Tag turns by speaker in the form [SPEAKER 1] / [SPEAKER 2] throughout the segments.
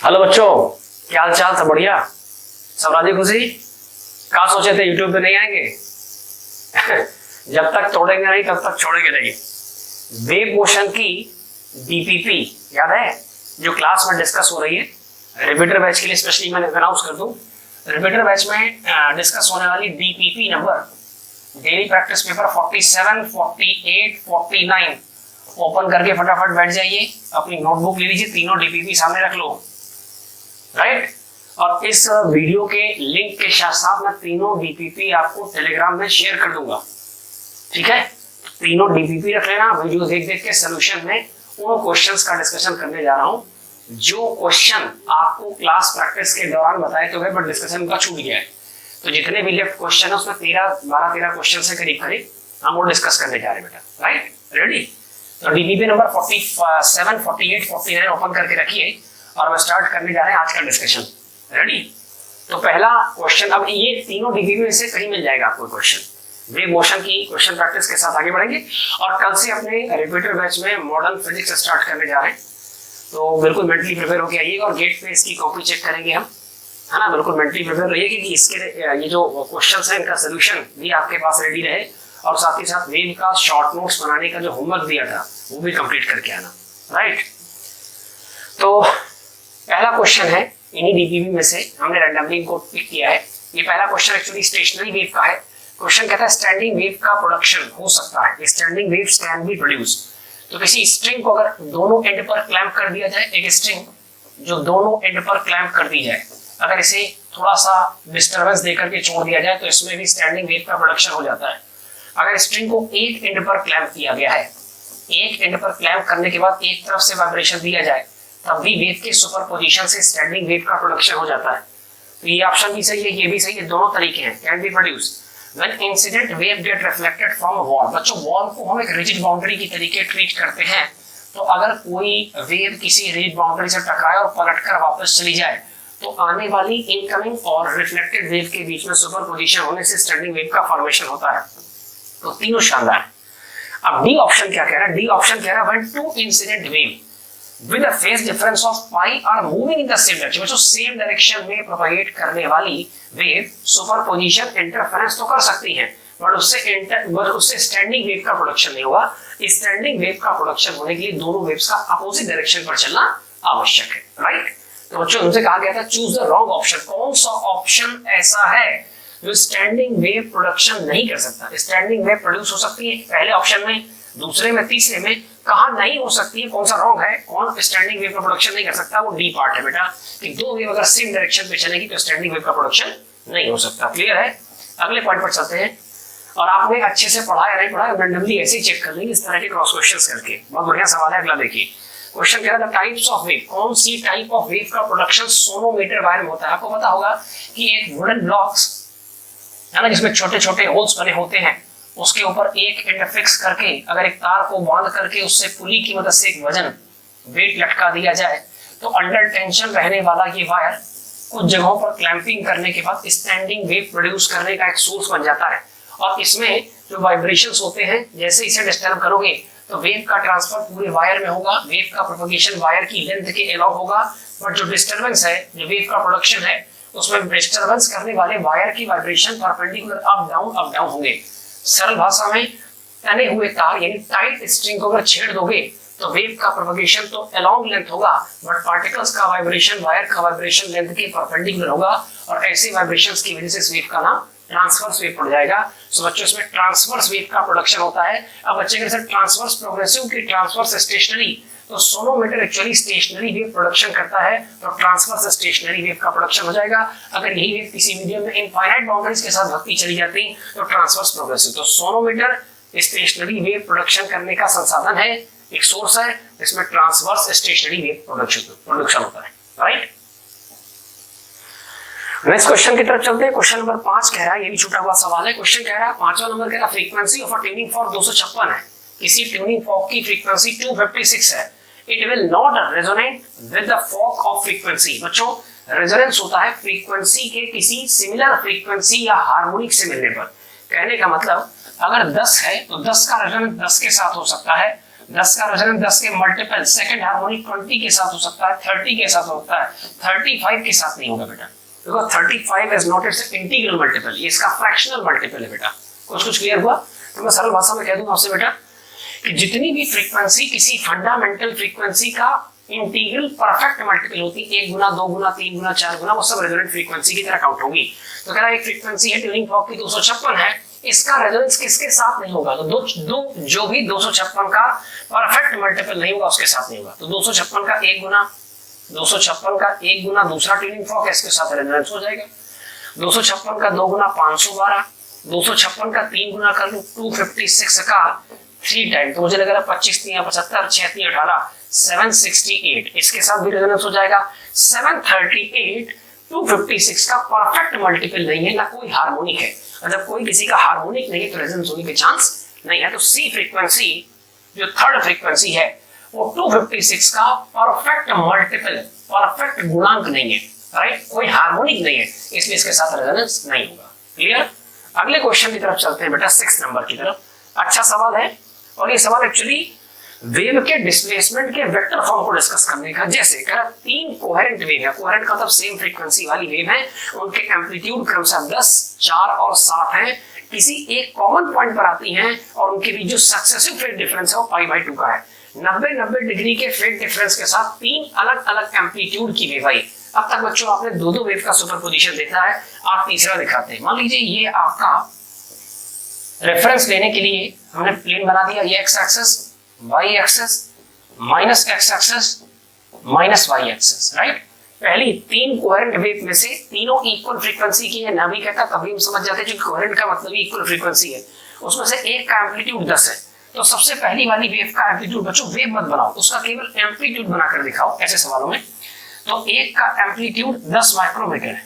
[SPEAKER 1] Hello बच्चों, क्या हाल चाल? सब बढ़िया? सब राजी खुशी? कहा सोचे थे यूट्यूब पे नहीं आएंगे? जब तक तोड़ेंगे नहीं तब तक छोड़ेंगे नहीं। वेव मोशन की डीपीपी याद है जो क्लास में डिस्कस हो रही है? रिपीटर बैच के लिए स्पेशली मैंने अनाउंस कर दूं, रिपीटर बैच में डिस्कस होने वाली DPP number daily practice paper 47, 48, 49 open करके फटाफट बैठ जाइए, अपनी नोटबुक ले लीजिए, तीनों डीपीपी सामने रख लो, राइट। और इस वीडियो के लिंक के साथ मैं तीनों डीपीपी आपको टेलीग्राम में शेयर कर दूंगा, ठीक है? तीनों डीपीपी रख लेना, वीडियो देख देख के सोल्यूशन में उन क्वेश्चंस का डिस्कशन करने जा रहा हूं जो क्वेश्चन आपको क्लास प्रैक्टिस के दौरान बताए तो गए बट डिस्कशन का छूट गया है। तो जितने भी लेफ्ट क्वेश्चन है उसमें 12-13 क्वेश्चन से करीब करीब हम वो डिस्कस करने जा रहे हैं बेटा, राइट? रेडी? तो डीपीपी नंबर 47, 48, 49 ओपन करके रखिए और मैं स्टार्ट करने जा रहे हैं आज का डिस्कशन। रेडी? तो पहला क्वेश्चन, अब ये तीनों डीपीपी में से कहीं मिल जाएगा आपको क्वेश्चन। वेव मोशन की क्वेश्चन प्रैक्टिस के साथ आगे बढ़ेंगे और कल से अपने रिपीटर बैच में मॉडर्न फिजिक्स स्टार्ट करने जा रहे हैं। तो बिल्कुल मेंटली प्रिपेयर होकर आइएगा और गेट पे इसकी कॉपी चेक करेंगे हम, है ना? बिल्कुल मेंटली प्रिपेयर रहिए क्योंकि इसके ये जो क्वेश्चन है इनका सोल्यूशन भी आपके पास रेडी रहे और साथ ही साथ वेव का शॉर्ट नोट्स बनाने का जो होमवर्क दिया था वो भी कंप्लीट करके आना, राइट? तो पहला क्वेश्चन है इन्हीं डीपीपी में से, हमने रैंडमली इनको पिक किया है। ये पहला क्वेश्चन एक्चुअली स्टेशनरी वेव का है। क्वेश्चन कहता है स्टैंडिंग वेव का प्रोडक्शन हो सकता है, standing waves can be produce. तो किसी स्ट्रिंग को अगर दोनों एंड पर क्लैंप कर दिया जाए, एक स्ट्रिंग जो दोनों एंड पर क्लैंप कर दी जाए, अगर इसे थोड़ा सा डिस्टरबेंस देकर के छोड़ दिया जाए तो इसमें भी स्टैंडिंग वेव का प्रोडक्शन हो जाता है। अगर स्ट्रिंग को एक एंड पर क्लैंप किया गया है, एक एंड पर क्लैंप करने के बाद एक तरफ से वाइब्रेशन दिया जाए तब भी वेव के सुपरपोजिशन से स्टैंडिंग वेव का प्रोडक्शन हो जाता है। तो ये ऑप्शन भी सही है, ये भी सही है, दोनों तरीके हैं, can be produce. When incident wave get reflected from a wall, बच्चों वॉल को हम एक रिजिड बाउंड्री की तरीके ट्रीट करते हैं, तो अगर कोई वेव किसी रिजिड बाउंड्री से टकराए और पलटकर वापस चली जाए तो आने वाली इनकमिंग और रिफ्लेक्टेड वेव के बीच में सुपरपोजिशन होने से स्टैंडिंग वेव का फॉर्मेशन होता है। तो तीनों शानदार। अब डी ऑप्शन क्या कह रहा है? डी ऑप्शन कह रहा है when two incident wave with a phase difference of pi are moving in the same direction, बच्चों सेम डायरेक्शन में प्रोपेगेट करने वाली वेव सुपरपोजिशन इंटरफेरेंस तो कर सकती है बट उससे स्टैंडिंग वेव का प्रोडक्शन नहीं होगा। स्टैंडिंग वेव का प्रोडक्शन होने के लिए दोनों वेव्स का अपोजिट डायरेक्शन पर चलना आवश्यक है, राइट? तो बच्चों उनसे कहा गया था चूज द रॉन्ग ऑप्शन। कौन सा ऑप्शन ऐसा है जो स्टैंडिंग वेव प्रोडक्शन नहीं कर सकता? स्टैंडिंग वेव प्रोड्यूस हो सकती है पहले ऑप्शन में, दूसरे में, तीसरे में, कहां नहीं हो सकती है? कौन सा रॉन्ग है? कौन स्टैंडिंग वेव का प्रोडक्शन नहीं कर सकता? वो डी पार्ट है बेटा, कि दो वेव अगर सेम डायरेक्शन पे चलेगी तो स्टैंडिंग वेव का प्रोडक्शन नहीं हो सकता। क्लियर है? अगले पॉइंट पर चलते हैं। और आपने अच्छे से पढ़ा या नहीं पढ़ा रैंडमली ऐसे ही चेक कर लेंगे इस तरह के क्रॉस क्वेश्चंस करके। बहुत बढ़िया सवाल है, अगला देखिए। क्वेश्चन कह रहा था टाइप्स ऑफ वेव, कौन सी टाइप ऑफ वेव का प्रोडक्शन सोनोमीटर वायर में होता है? आपको पता होगा कि एक वुडन ब्लॉक्स है ना जिसमें छोटे छोटे होल्स बने होते हैं, उसके ऊपर एक एंड फिक्स करके अगर एक तार को बांध करके उससे पुली की मदद से एक वजन वेट लटका दिया जाए तो अंडर टेंशन रहने वाला ये वायर कुछ जगहों पर क्लैंपिंग करने के बाद स्टैंडिंग वेव प्रोड्यूस करने का एक सोर्स बन जाता है। और इसमें जो वाइब्रेशंस होते हैं जैसे इसे डिस्टर्ब करोगे तो वेव का ट्रांसफर पूरे वायर में होगा, वेव का प्रोपगेशन वायर की लेंथ के अलाउ होगा, बट जो डिस्टर्बेंस है, जो वेव का प्रोडक्शन है, उसमें डिस्टर्बेंस करने वाले वायर की वाइब्रेशन परपेंडिकुलर अप डाउन होंगे। सरल भाषा में तने हुए तार यानी टाइट स्ट्रिंग को अगर छेड़ दोगे तो वेव का प्रोपगेशन तो अलोंग लेंथ होगा बट पार्टिकल्स का वाइब्रेशन वायर का वाइब्रेशन लेंथ के परपेंडिकुलर होगा और ऐसे वाइब्रेशंस की वजह से इस वेव का नाम ट्रांसवर्स वेव पड़ जाएगा। सो बच्चों इसमें ट्रांसवर्स वेव का प्रोडक्शन होता है। अब बच्चे के साथ ट्रांसवर्स प्रोग्रेसिव की ट्रांसवर्स स्टेशनरी, तो sonometer actually stationary wave production करता है तो ट्रांसवर्स स्टेशनरी वेव का प्रोडक्शन हो जाएगा। अगर यही वेव किसी मीडियम में इनफाइनाइट बाउंड्रीज के साथ भगती चली जाती तो ट्रांसवर्स प्रोग्रेसिव। तो सोनोमीटर स्टेशनरी वेव प्रोडक्शन करने का संसाधन है, एक सोर्स है जिसमें ट्रांसवर्स स्टेशनरी वेव प्रोडक्शन होता है, राइट? नेक्स्ट क्वेश्चन की तरफ चलते हैं। क्वेश्चन नंबर 5 कह रहा है, ये भी छूटा हुआ सवाल है। क्वेश्चन कह रहा है, पांचवा नंबर कह रहा है frequency of a tuning fork 256 है, किसी ट्यूनिंग फॉर्क की फ्रीक्वेंसी 256 है। It will not resonate with the fork of frequency. बच्चों रेजोनेंस होता है फ्रीक्वेंसी के किसी सिमिलर फ्रीक्वेंसी या हार्मोनिक से मिलने पर। कहने का मतलब अगर 10 है तो 10 का रेजोनेंस 10 के साथ हो सकता है, 10 का रेजोनेंस 10 के मल्टीपल, सेकंड हार्मोनिक 20 के साथ हो सकता है, 30 के साथ हो सकता है, 35 के साथ नहीं होगा बेटा, because 35 is not it's integral multiple, ये इसका फ्रैक्शनल मल्टीपल है बेटा। कुछ क्लियर हुआ? तो मैं सरल भाषा में कह दूंगा आपसे बेटा कि जितनी भी फ्रीक्वेंसी किसी फंडामेंटल फ्रीक्वेंसी का इंटीग्रल परफेक्ट मल्टीपल होती है, 1 गुना 2 गुना 3 गुना 4 गुना, वो सब रेजोनेंट फ्रीक्वेंसी की तरह काउंट होगी। तो कह रहा है एक फ्रीक्वेंसी है ट्यूनिंग फॉर्क की 256 है, इसका रेजोनेंस किसके साथ नहीं होगा? तो दो जो भी 256 का परफेक्ट मल्टीपल नहीं होगा उसके साथ नहीं होगा। तो 256 का 1 गुना 256 का 1 गुना दूसरा ट्यूनिंग फॉर्क है, इसके साथ रेजोनेंस हो जाएगा। 256 का 2 गुना 512, 256 का 3 गुना कर लो 256 का 3 टाइम, तो मुझे लग रहा है 25 3 75 6 3 18 768, इसके साथ भी रेजोनेंस हो जाएगा। 738 256 का परफेक्ट मल्टीपल नहीं है, ना कोई हार्मोनिक है, और जब कोई किसी का हार्मोनिक नहीं है तो रेजोनेंस होने के चांस नहीं है। तो सी फ्रीक्वेंसी जो थर्ड फ्रीक्वेंसी है वो 256 का परफेक्ट मल्टीपल, परफेक्ट गुणांक नहीं है, राइट, कोई हार्मोनिक नहीं है, इसलिए इसके साथ रेजोनेंस नहीं होगा। क्लियर? अगले क्वेश्चन की तरफ चलते हैं बेटा, 6 नंबर की तरफ। अच्छा सवाल है, और ये सवाल एक्चुअली वेव के डिस्प्लेसमेंट के वेक्टर फॉर्म को डिस्कस करने का। जैसे कह रहा 3 कोहेरेंट वेव है, कोहेरेंट का मतलब सेम फ्रीक्वेंसी वाली वेव है, उनके एम्पलीट्यूड क्रमशः 10, 4 और 7 हैं, किसी एक कॉमन पॉइंट पर आती हैं और उनके बीच जो सक्सेसिव फेज डिफरेंस है वो π/2 का है। 90 डिग्री के फेज डिफरेंस के साथ 3 अलग अलग एम्पलीट्यूड की वेव आई। अब तक बच्चों आपने दो वेव का सुपरपोजिशन देखा है, आप तीसरा दिखाते हैं। मान लीजिए ये आपका रेफरेंस लेने के लिए हमने प्लेन बना दिया, ये X axis, Y axis, minus X axis, minus Y axis, right. पहली 3 कोहेरेंट वेव में से तीनों इक्वल फ्रीक्वेंसी की है, ना भी कहता तभी हम समझ जाते हैं जो कोहेरेंट का मतलब इक्वल फ्रीक्वेंसी है। उसमें से एक का एम्पलीट्यूड 10 है, तो सबसे पहली वाली वेव का एम्पलीट्यूड बच्चों वेव मत बनाओ, उसका केवल एम्पलीट्यूड बनाकर दिखाओ ऐसे सवालों में। तो एक का एम्पलीट्यूड 10 माइक्रोमीटर है,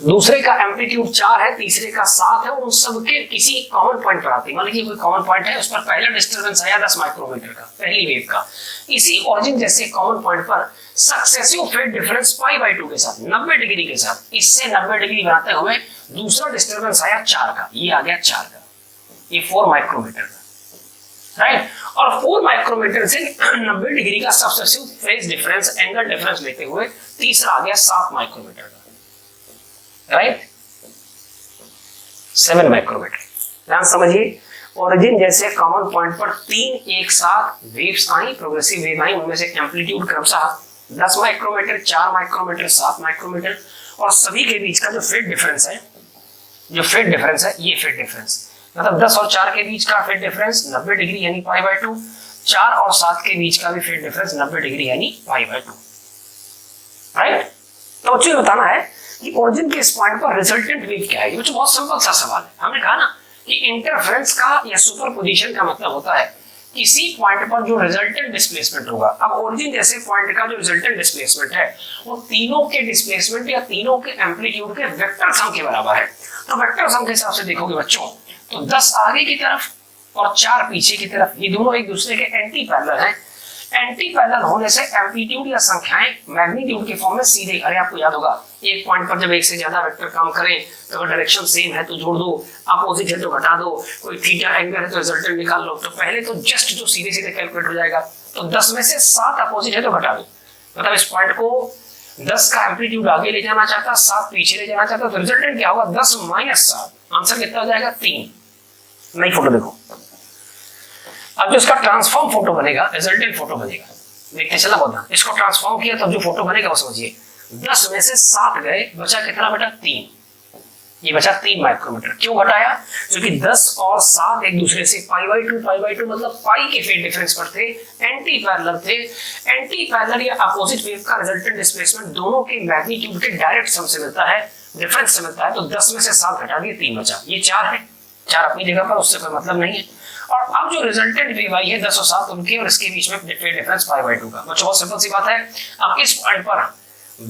[SPEAKER 1] दूसरे का एम्पलीट्यूड 4 है, तीसरे का 7 है, उन सबके किसी कॉमन पॉइंट पर आती है। मान लीजिए कोई कॉमन पॉइंट है, उस पर पहला डिस्टर्बेंस आया 10 माइक्रोमीटर का, पहली वेव का। इसी ओरिजिन जैसे कॉमन पॉइंट पर सक्सेसिव फेज डिफरेंस π/2 के साथ 90 डिग्री के साथ, इससे 90 डिग्री बनाते हुए दूसरा डिस्टर्बेंस आया 4 का, ये आ गया 4 का, ये 4 माइक्रोमीटर का, राइट। और 4 माइक्रोमीटर से 90 डिग्री का successive phase difference, angle difference लेते हुए तीसरा आ गया 7 माइक्रोमीटर का, राइट, 7 माइक्रोमीटर। ध्यान समझिए, ओरिजिन जैसे कॉमन पॉइंट पर 3 एक साथ वेव्स आई, प्रोग्रेसिव वेव आई, उनमें से एम्पलीट्यूड क्रमशः 10 माइक्रोमीटर, 4 माइक्रोमीटर, 7 माइक्रोमीटर, और सभी के बीच का जो फेज डिफरेंस है, ये फेज डिफरेंस मतलब 10 और 4 के बीच का फेज डिफरेंस 90 डिग्री यानी π/2, 4 और 7 के बीच का भी फेज डिफरेंस 90 डिग्री यानी π/2, राइट। तो मुझे बताना है कि ओरिजिन के इस पॉइंट पर रिजल्टेंट वेव क्या है। ये बहुत सिंपल सा सवाल है। हमने कहा ना कि इंटरफेरेंस का या सुपरपोजिशन का मतलब होता है किसी पॉइंट पर जो रिजल्टेंट डिस्प्लेसमेंट होगा। अब ओरिजिन जैसे पॉइंट का जो रिजल्टेंट डिस्प्लेसमेंट है वो तीनों के डिस्प्लेसमेंट या तीनों के एम्पलीट्यूड के वेक्टर सम के बराबर है। तो वेक्टर सम के हिसाब से देखोगे बच्चों तो 10 आगे की तरफ और 4 पीछे की तरफ, ये दोनों एक दूसरे के एंटी पैरेलल हैं। एंटी पैरेलल होने से एम्पलीट्यूड या संख्याएं मैग्नीट्यूड के फॉर्म में सीधे, अरे आपको याद होगा एक पॉइंट पर जब एक से ज्यादा वेक्टर काम करें तो अगर डायरेक्शन सेम है तो जोड़ दो, अपोजिट है तो घटा दो, कोई थीटा एंगल है तो रिजल्टेंट निकाल लो। तो पहले तो जस्ट जो सीधे सीधे कैलकुलेट हो जाएगा, तो 10 में से 7 अपोजिट है तो घटा दो, मतलब इस पॉइंट को 10 का एम्पलीट्यूड आगे ले जाना चाहता, 7 पीछे ले जाना चाहता, तो रिजल्टेंट क्या होगा 10 माइनस 7, आंसर कितना हो जाएगा 3। नई फोटो देखो, अब जो इसका ट्रांसफॉर्म फोटो बनेगा, रिजल्टेंट फोटो बनेगा, देखते चला बोलना, इसको ट्रांसफॉर्म किया तब जो फोटो बनेगा वो समझिए। 10 में से 7 गए, बचा कितना बेटा 3, ये बचा 3 माइक्रोमीटर। क्यों घटाया? क्योंकि 10 और 7 एक दूसरे से π/2 मतलब पाई के फेज डिफरेंस पर थे, एंटी पैरेलल थे। एंटी पैरेलल या अपोजिट वेव का रिजल्टेंट डिस्प्लेसमेंट दोनों के मैग्नीट्यूड के डायरेक्ट सम से मिलता है, डिफरेंस से मिलता है। तो 10 में से 7 घटा दिए, 3 बचा, ये 4 है, 4 अपनी जगह पर, उससे कोई मतलब नहीं है। और अब जो रिजल्टेंट वेव आई है 10 और 7 उनके और इसके बीच में फेज डिफरेंस π/2 का। बच्चों बहुत सिंपल सी बात है। अब इस पॉइंट पर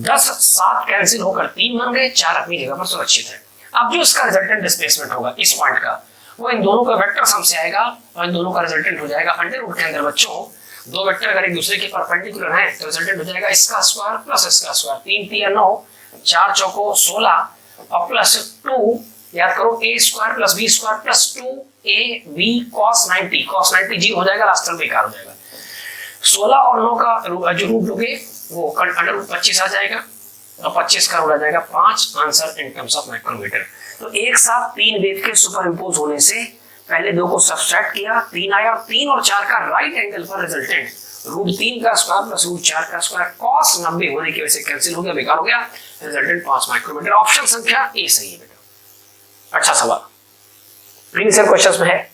[SPEAKER 1] 10 7 कैंसिल होकर 3 बन गए, 4 अपनी जगह पर सुरक्षित है। अब जो इसका रिजल्टेंट डिस्प्लेसमेंट होगा इस पॉइंट का, वो इन दोनों का वेक्टर सम से आएगा और इन दोनों का रिजल्टेंट हो जाएगा अंडर रूट के अंदर। बच्चों दो वेक्टर अगर एक दूसरे के परपेंडिकुलर हैं तो रिजल्टेंट हो जाएगा इसका स्क्वायर प्लस इसका स्क्वायर, 3 3 9, 4 चौको 16 और प्लस 2, याद करो a² + b² + 2 A B cos 90 zero हो जाएगा, लास्ट टर्म बेकार हो जाएगा। 16 और 9 का जो रूट लोगे वो अंडर रूट 25 आ जाएगा और 25 का रूट आ जाएगा 5। Answer in terms of micrometre. तो एक साथ 3 वेव के सुपर इम्पोज होने से पहले 2 को सब्सट्रैक्ट किया, 3 आया, और 3 और 4 का राइट एंगल पर रिजल्टेंट रूट 3 का स्क्वायर प्लस रूट 4 का स्क्वायर cos 90 होने की वजह से कैंसिल हो गया, बेकार हो गया, रिजल्टेंट 5 माइक्रोमीटर। ऑप्शन संख्या ए सही है बेटा। अच्छा सवाल प्रीवियस ईयर क्वेश्चंस में है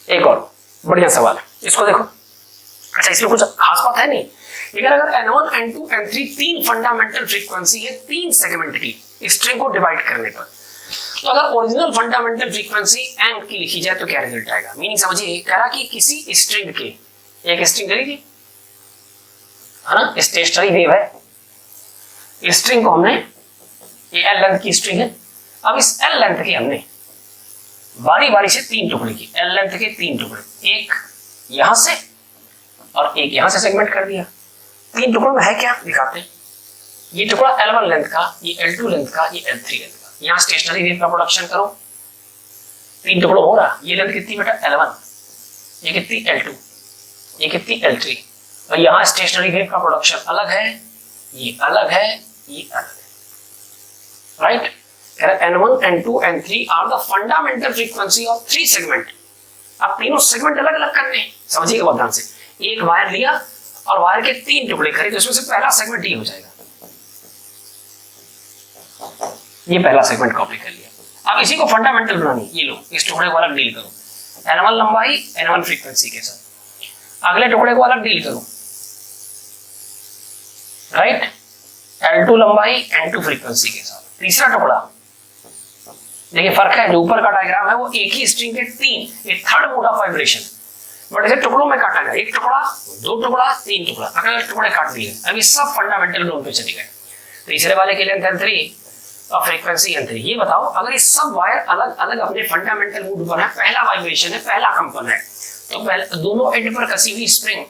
[SPEAKER 1] एक और बढ़िया सवाल है, इसको देखो। अच्छा इसमें कुछ खास बात है नहीं, लेकिन अगर N1, N2, N3 तीन फंडामेंटल फ्रीक्वेंसी है 3 सेगमेंट की स्ट्रिंग को डिवाइड करने पर, तो अगर ओरिजिनल फंडामेंटल फ्रीक्वेंसी n की लिखी जाए तो क्या रिजल्ट आएगा? मीनिंग समझिए, कह रहा कि किसी स्ट्रिंग के, एक स्ट्रिंग करेगी है ना, स्टेशनरी वेव है, स्ट्रिंग को हमने, ये L लेंथ की स्ट्रिंग है, अब इस L लेंथ के हमने बारी बारी से 3 टुकड़े की, L लेंथ के 3 टुकड़े, एक यहां से और एक यहां से सेगमेंट कर दिया। 3 टुकड़ों में है क्या दिखाते हैं। ये टुकड़ा L1 लेंथ का, ये L2 लेंथ का, ये L3 लेंथ का। यहां स्टेशनरी वेव का प्रोडक्शन करो, 3 टुकड़ों हो रहा। ये लेंथ कितनी बेटा L1, ये कितनी L2, ये कितनी L3, और यहां स्टेशनरी वेव का प्रोडक्शन अलग है, ये अलग है, ये अलग है, right. N1, N2, N3 are the fundamental frequency of 3 segment. अब तीनों सेगमेंट अलग अलग करने, समझिएगा बहुत ध्यान से। एक वायर लिया और वायर के 3 टुकड़े करे, तो इसमें से पहला सेगमेंट ये हो जाएगा, ये पहला सेगमेंट कॉपी कर लिया। अब इसी को फंडामेंटल बनानी, ये लो इस टुकड़े को अलग डील करो, N1 लंबाई N1 फ्रीक्वेंसी के साथ, अगले टुकड़े को अलग डील करो, राइट, L2 लंबाई N2 फ्रीक्वेंसी के साथ। तीसरा टुकड़ा देखिए फर्क है, जो ऊपर का डायग्राम है वो एक ही स्ट्रिंग के 3, ये third mode of vibration, but इसे टुकड़ों में काटा गया, एक टुकड़ा, 2 टुकड़ा, 3 टुकड़ा, अगले टुकड़े काट दिए। अब ये सब फंडामेंटल डोन पे चले गए। तीसरे वाले के लेंथ N3 और फ्रीक्वेंसी N3। ये बताओ अगर ये सब वायर अलग अलग अपने फंडामेंटल मूड पर है, पहला वाइब्रेशन है, पहला कंपन है, तो पहले दोनों एंड पर कसी हुई स्प्रिंग,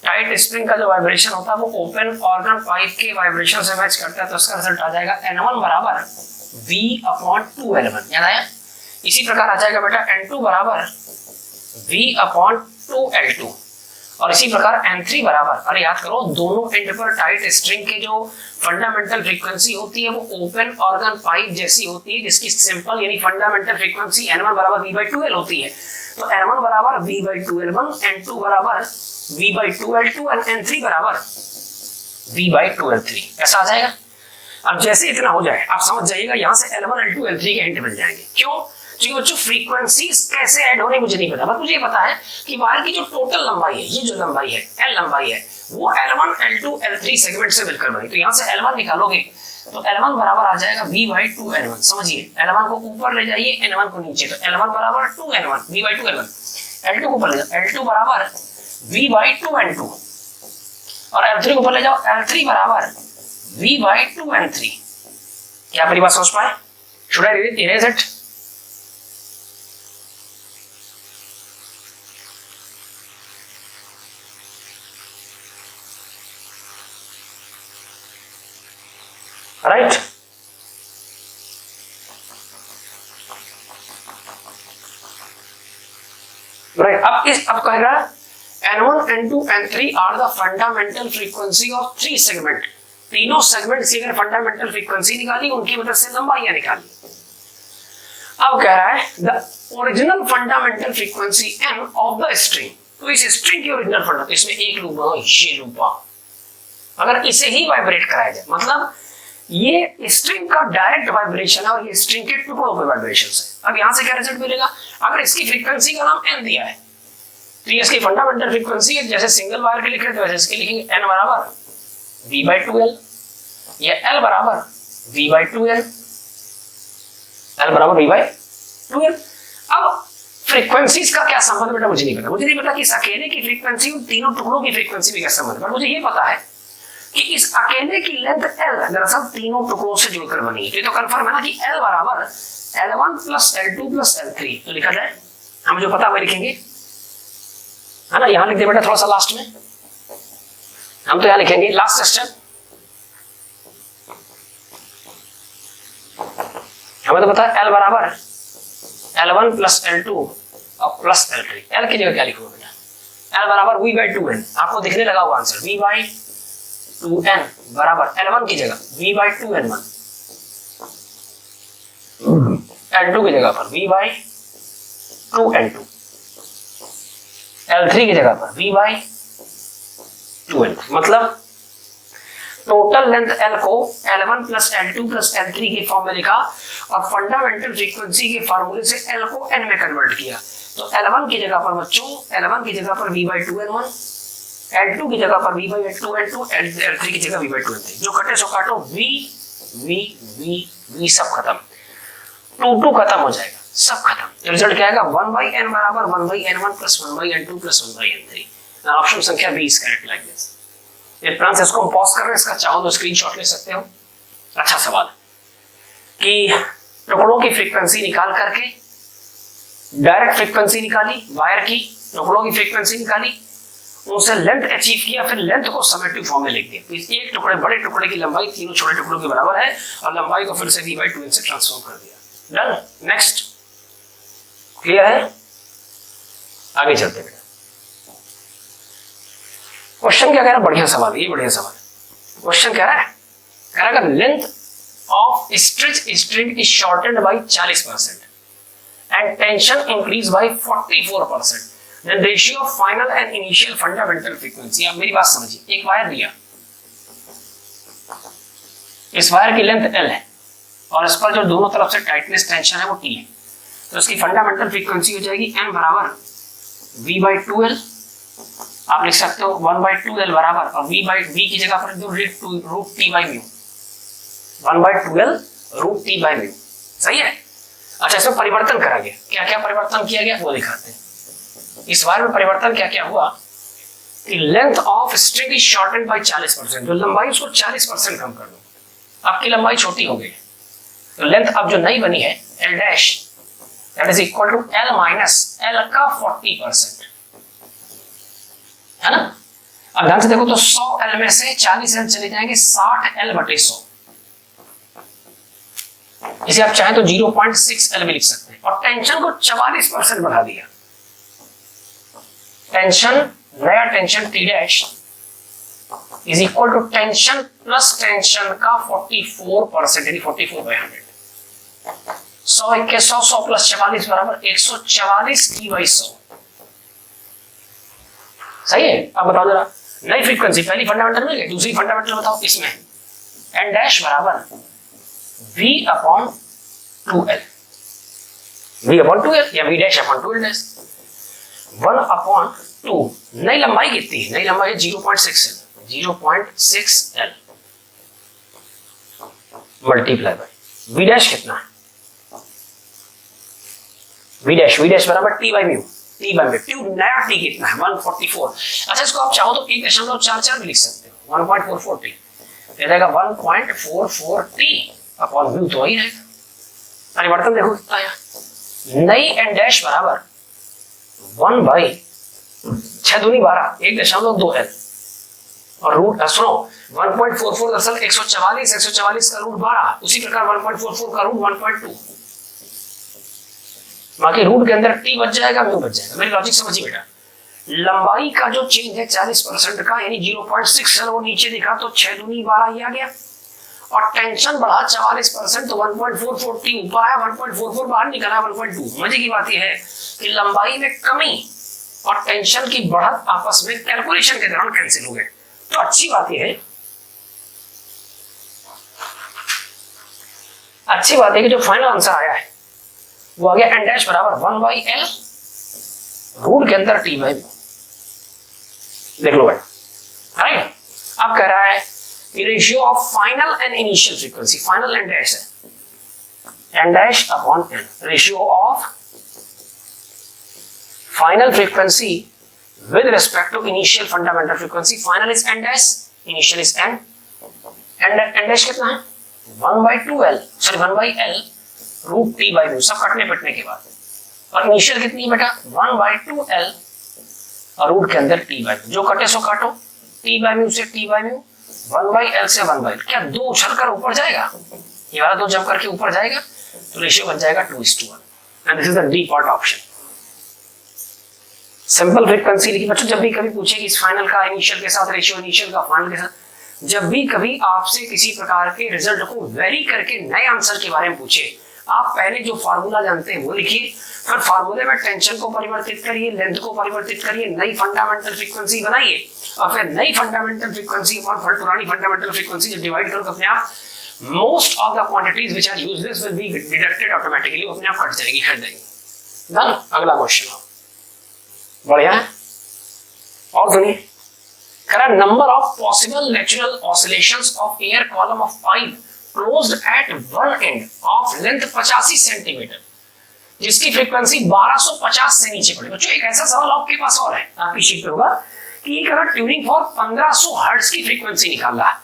[SPEAKER 1] टाइट स्प्रिंग का जो वाइब्रेशन होता है वो ओपन ऑर्गन पाइप के वाइब्रेशन से मैच करता है, तो उसका रिजल्ट आ जाएगा N1 बराबर V/2L1। याद आया? इसी प्रकार आ जाएगा बेटा N2 बराबर V/2L2, और इसी प्रकार N3 बराबर, अरे याद करो दोनों एंड पर टाइट स्ट्रिंग के जो फंडामेंटल फ्रीक्वेंसी होती है वो ओपन ऑर्गन पाइप जैसी होती है, जिसकी सिंपल यानी फंडामेंटल फ्रीक्वेंसी N1 बराबर V/2L होती है। तो N1 बराबर V/2L1, N2 बराबर V/2L2 और N3 बराबर V/2L3। ऐसा आ जाएगा। अब जैसे इतना हो जाए आप समझ जाइएगा, यहां से L1, L2, L3 के हिंट मिल जाएंगे। क्यों? क्योंकि बच्चों फ्रीक्वेंसीज कैसे ऐड हो रही मुझे नहीं पता, बस मुझे पता है कि वायर की जो टोटल लंबाई है, ये जो लंबाई है L लंबाई है, वो L1, L2, L3 सेगमेंट से मिलकर बनी। तो यहां से L1 निकालोगे तो L1 बराबर आ जाएगा V/2N1। समझिए, L1 को ऊपर ले जाइए, N1 को नीचे, तो L1 बराबर 2N1, V/2N1। L2 को ऊपर ले जाओ, L2 बराबर V/2N2, और L3 को ऊपर ले जाओ, L3 बराबर V/2N3। क्या मेरी बात समझ पाए? Should I erase it? Right, right. अब कहेगा N1, N2, N3 are the fundamental frequency of 3 segment. तीनों सेगमेंट की अगर फंडामेंटल फ्रीक्वेंसी निकाली, उनकी मदद से लंबाइयां निकाली। अब कह रहा है the original fundamental frequency N of the string. तो इस स्ट्रिंग की ओरिजिनल फंडा, इसमें एक लूपा, ये लूपा, अगर इसे ही वाइब्रेट कराया जाए, मतलब ये स्ट्रिंग का डायरेक्ट वाइब्रेशन है और ये स्ट्रिंग के टुकड़ों पे वाइब्रेशन है। अब यहां से क्या रिजल्ट मिलेगा? अगर इसकी फ्रीक्वेंसी का नाम n दिया है, तो ये इसकी फंडामेंटल फ्रीक्वेंसी है। जैसे सिंगल वायर के लिखे तो वैसे इसके लिखेंगे n बराबर V/2L, या L बराबर V/2L, L बराबर V/2L। अब फ्रीक्वेंसीज का क्या संबंध बेटा मुझे नहीं पता। मुझे नहीं पता कि इस अकेले की फ्रीक्वेंसी और तीनों टुकड़ों की फ्रीक्वेंसी में क्या संबंध है, पर मुझे ये पता है कि इस अकेले की लेंथ L दरअसल तीनों टुकड़ों से जुड़कर बनी है। तो कंफर्म है ना कि L बराबर L1 + L2 + L3। तो लिखा जाए, हम जो पता वही लिखेंगे, है ना। यहां लिख दे बेटा थोड़ा सा लास्ट में, हम तो यहां लिखेंगे लास्ट स्टेप। हमें तो पता है L बराबर L1 प्लस L2 और प्लस L3। L की जगह क्या लिखूंगा बेटा? L बराबर V/2n। आपको दिखने लगा होगा आंसर, V/2n बराबर L1 की जगह V/2n1, L2 की जगह पर V/2n2, L3 की जगह पर V/2n। मतलब टोटल लेंथ L को L1 plus L2 plus L3 के फॉर्म में लिखा और फंडामेंटल फ्रीक्वेंसी के फार्मूले से L को N में कन्वर्ट किया। तो L1 की जगह पर बच्चों, L1 की जगह पर V/2n1, L2 की जगह पर V/2n2, L3 की जगह V/2n3। जो कटे सो काटो, V सब खत्म, 2 खत्म हो जाएगा, सब खत्म। तो रिजल्ट क्या आएगा? 1/n बराबर 1/n1 plus 1/n2 plus 1/n3। Option संख्या B is correct like this. ये प्लान से इसको हम पॉज कर रहे हैं, इसका चाहो तो स्क्रीनशॉट ले सकते हो। अच्छा सवाल कि टुकड़ों की फ्रीक्वेंसी निकाल करके डायरेक्ट फ्रीक्वेंसी निकाली, वायर की टुकड़ों की फ्रीक्वेंसी निकाली, उनसे लेंथ अचीव किया, फिर लेंथ को समेटिव फॉर्म में लिख दिया। तो एक टुकड़े बड़े टुकड़े की लंबाई तीनों छोटे टुकड़ों के बराबर है और लंबाई को फिर से V/2n से ट्रांसफॉर्म कर दिया। Done, next. क्लियर है? आगे चलते हैं। क्वेश्चन क्या कह रहा है? बढ़िया सवाल, ये बढ़िया सवाल। क्वेश्चन कह रहा है, length of stretch string is shortened by 40% and tension increased by 44%. Then ratio of final and initial fundamental frequency। अब मेरी बात समझिए, एक वायर दिया, इस वायर की लेंथ L है और इस पर जो दोनों तरफ से टाइटनेस टेंशन है वो T है। तो इसकी फंडामेंटल फ्रीक्वेंसी हो जाएगी n बराबर V/2L। आप लिख सकते हो 1/2L बराबर, और V की जगह पर दो √T/μ, 1/2L √T/μ। सही है? अच्छा, इसमें परिवर्तन करा गया, क्या क्या परिवर्तन किया गया वो दिखाते हैं। इस वायर में परिवर्तन क्या क्या हुआ कि length of string is shortened by 40%। जो लंबाई उसको 40% कम कर दो, आपकी लंबाई छोटी हो गई, तो लेंथ अब जो नई बनी है L dash that is equal to L minus L का 40%, है ना? अब ध्यान से देखो तो 100 L में से 40 L चले जाएंगे 60 L बटे 100। इसे आप चाहें तो 0.6 L भी लिख सकते हैं। और टेंशन को 44% बढ़ा दिया। टेंशन, नया tension T dash is equal to tension plus tension का 44%, यानी 44/100। 100 के 100 प्लस 44 बराबर 144 T/100। सही है? अब बताओ जरा, नई फ्रीक्वेंसी पहली फंडामेंटल मिल गई, दूसरी फंडामेंटल बताओ। इसमें n डैश बराबर V/2L, V/2L या V dash upon 2L dash, 1/2। नई लंबाई कितनी है? नई लंबाई है 0.6L, 0.6L multiply by V dash कितना है? V डैश बराबर T/μ, T/μ नया T कितना है? 144। अच्छा, इसको आप चाहो तो 1.44 भी लिख सकते हो, 1.44 T दे देगा 1.44 T अपॉन म्यू, तो वही रहेगा। परिवर्तन देखो कितना आया। नई n डैश बराबर 1/6 दूनी 12, 1.2L और रूट सुनो 1.44 दरअसल 144 का रूट 12, उसी प्रकार 1.44 का रूट 1.2। बाकी रूट के अंदर T बच जाएगा, म्यू बच जाएगा। मेरी लॉजिक समझिए बेटा। लंबाई का जो चेंज है 40% का, यानी 0.6L वो नीचे दिखा तो 6 दूनी 12 ये आ गया, और टेंशन बढ़ा 44% तो 1.44 T ऊपर आया, 1.44 बाहर निकला 1.2। मजे की बात यह है कि लंबाई में कमी और टेंशन की बढ़त आपस में कैलकुलेशन के दौरान कैंसिल हो गए। तो अच्छी बात यह है कि जो फाइनल आंसर आया है वो आ गया n डैश बराबर 1/L रूट के अंदर T/μ। देख लो भाई, राइट? अब कह रहा है ratio of final and initial frequency, final n dash है, n dash upon n, ratio of final frequency with respect to initial fundamental frequency। final is n dash, initial is n dash कितना है? 1/2L, sorry 1/L root T/μ, सब कटने पिटने के बाद। और initial कितनी है बेटा? 1/2L और रूट के अंदर T/μ, जो कटे सो काटो, T/μ से T/μ, 1/L से 1/L। क्या 2 उछल कर ऊपर जाएगा? ये वाला 2 जंप करके ऊपर जाएगा, तो रेशियो बन जाएगा 2:1। And this is the D part option. Simple frequency लिखी बच्चों, जब भी कभी पूछे कि इस फाइनल का इनिशियल के साथ रेशियो, इनिशियल का फाइनल के साथ, जब भी कभी आपसे किसी प्रकार के रिजल्ट को वेरी करके नए आंसर के बारे में पूछे, आप पहले जो फार्मूला जानते हैं वो लिखिए, फिर फार्मूले में टेंशन को परिवर्तित करिए, लेंथ को परिवर्तित करिए, नई फंडामेंटल फ्रीक्वेंसी बनाइए, और फिर नई फंडामेंटल फ्रीक्वेंसी और पुरानी फंडामेंटल फ्रीक्वेंसी जब डिवाइड करो तो अपने आप most of the quantities which are useless will be deducted automatically, अपने आप कट जाएगी, हट जाएगी। डन। अगला क्वेश्चन बढ़िया है और सुनिए, current number of possible natural oscillations of air column of pipe closed at one end of length 85 centimetre, जिसकी फ्रीक्वेंसी 1250 से नीचे पड़े। बच्चों एक ऐसा सवाल आपके पास और है, आपकी शीट पे होगा कि एक अगर ट्यूनिंग फॉर 1500 हर्ट्ज की फ्रीक्वेंसी निकाल रहा है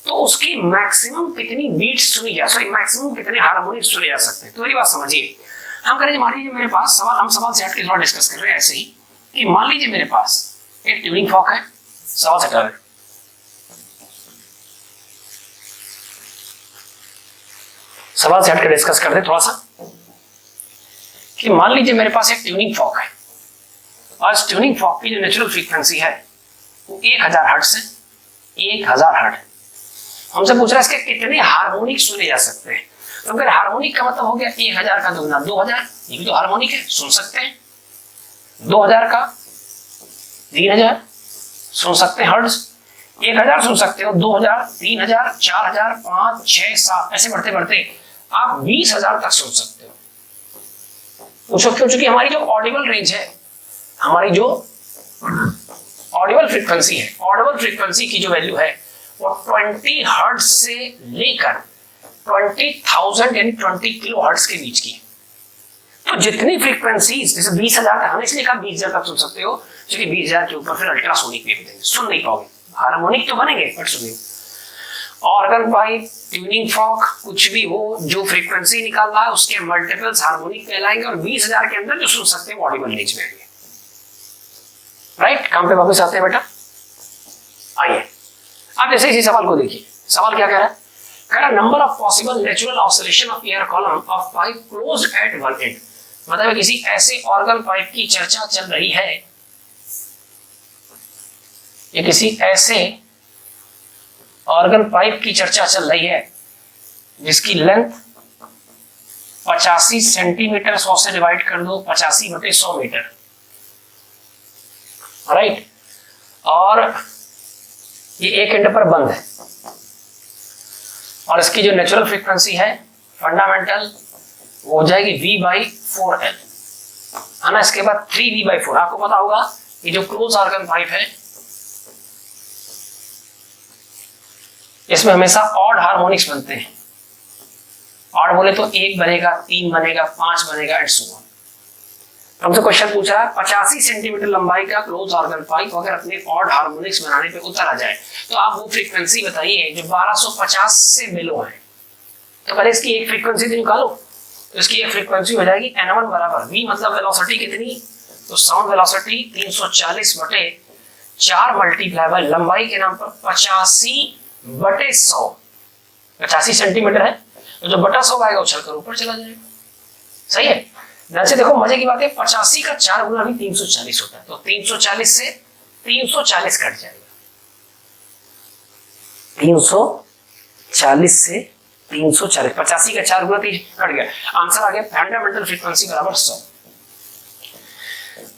[SPEAKER 1] तो उसकी मैक्सिमम कितनी बीट्स सुनी जा सकती, मैक्सिमम कितने हार्मोनिक्स सुने जा सकते हैं। तो मेरी बात समझिए, हम करेंगे, मान लीजिए मेरे पास सवाल, हम सवाल से हट के थोड़ा डिस्कस कर रहे हैं ऐसे ही कि मान लीजिए मेरे पास एक ट्यूनिंग फॉर्क है, सवाल से हटा रहे, सवाल से हटकर डिस्कस करते थोड़ा सा कि मान लीजिए मेरे पास एक ट्यूनिंग फॉर्क है और इस ट्यूनिंग फॉर्क की जो नेचुरल फ्रीक्वेंसी है वो 1000 हर्ट्ज है, 1000 हर्ट्ज। हमसे पूछ रहा है इसके कितने हार्मोनिक सुने जा सकते हैं। तो अगर हार्मोनिक का मतलब हो गया 1000 का दुगना 2000, ये भी तो हार्मोनिक है, सुन सकते हैं। 2000 का 3000 सुन सकते हैं हर्ट्ज, 1000 सुन सकते हो, 2000, 3000, 4000, 5, 6, 7 ऐसे बढ़ते बढ़ते आप 20000 तक सुन सकते हो। पूछो क्यों? क्योंकि हमारी जो ऑडिबल रेंज है, हमारी जो ऑडिबल फ्रीक्वेंसी है, ऑडिबल फ्रीक्वेंसी की जो वैल्यू है वो 20 हर्ट्ज से लेकर 20,000 यानी 20 किलो हर्ट्ज के बीच की। तो जितनी फ्रीक्वेंसी, जैसे 20000 तक, हमने इसलिए कहा 20000 तक सुन सकते हो क्योंकि 20000 के ऊपर फिर अल्ट्रासोनिक वेव देंगे, सुन नहीं पाओगे, हार्मोनिक तो बनेंगे बट सुनिए। ऑर्गन पाइप, ट्यूनिंग फॉर्क, कुछ भी हो, जो फ्रीक्वेंसी निकाल रहा है उसके मल्टीपल्स हार्मोनिक कहलाएंगे और 20000 के अंदर जो सुन सकते हैं वो ऑडिबल रेंज में आएंगे। राइट, काम पे वापस आते हैं बेटा। आइए अब जैसे इसी सवाल को देखिए, सवाल क्या कह रहा है, कह रहा number of possible natural oscillation of air column of pipe closed eight one and. मतलब किसी ऐसे ऑर्गन पाइप की चर्चा चल रही है, ये किसी ऐसे ऑर्गन पाइप की चर्चा चल रही है जिसकी लेंथ 85 सेंटीमीटर, 100 से डिवाइड कर दो, 85/100 मीटर, राइट। और ये एक एंड पर बंद है और इसकी जो नेचुरल फ्रीक्वेंसी है फंडामेंटल वो हो जाएगी V/4L, है ना। इसके बाद 3V/4। आपको पता होगा ये जो क्लोज ऑर्गन पाइप है इसमें हमेशा ऑड हार्मोनिक्स बनते हैं। ऑड बोले तो 1 बनेगा, 3 बनेगा, 5 बनेगा एंड सो ऑन। हमसे क्वेश्चन पूछ रहा है 85 सेंटीमीटर लंबाई का क्लोज ऑर्गन पाइप अगर अपने ऑड हार्मोनिक्स बनाने पे उतर आ जाए तो आप वो फ्रीक्वेंसी बताइए जो 1250 से बिलो है। तो पहले इसकी एक फ्रीक्वेंसी तो निकालो, तो इसकी एक फ्रीक्वेंसी हो जाएगी n1 बराबर v, मतलब वेलोसिटी कितनी, तो साउंड वेलोसिटी 340/4 मल्टीप्लाई बाय लंबाई के नाम पर 85/100। 85 सेंटीमीटर है तो जो बटा 100 आएगा उछल कर ऊपर चला जाएगा। सही है। ध्यान से देखो, मजे की बात है, 85 का 4 गुना भी 340 होता है, तो 340 से 340 कट जाएगा, 340 से 340, 85 का 4 गुना 3 कट गया, आंसर आ गया फंडामेंटल फ्रीक्वेंसी बराबर 100।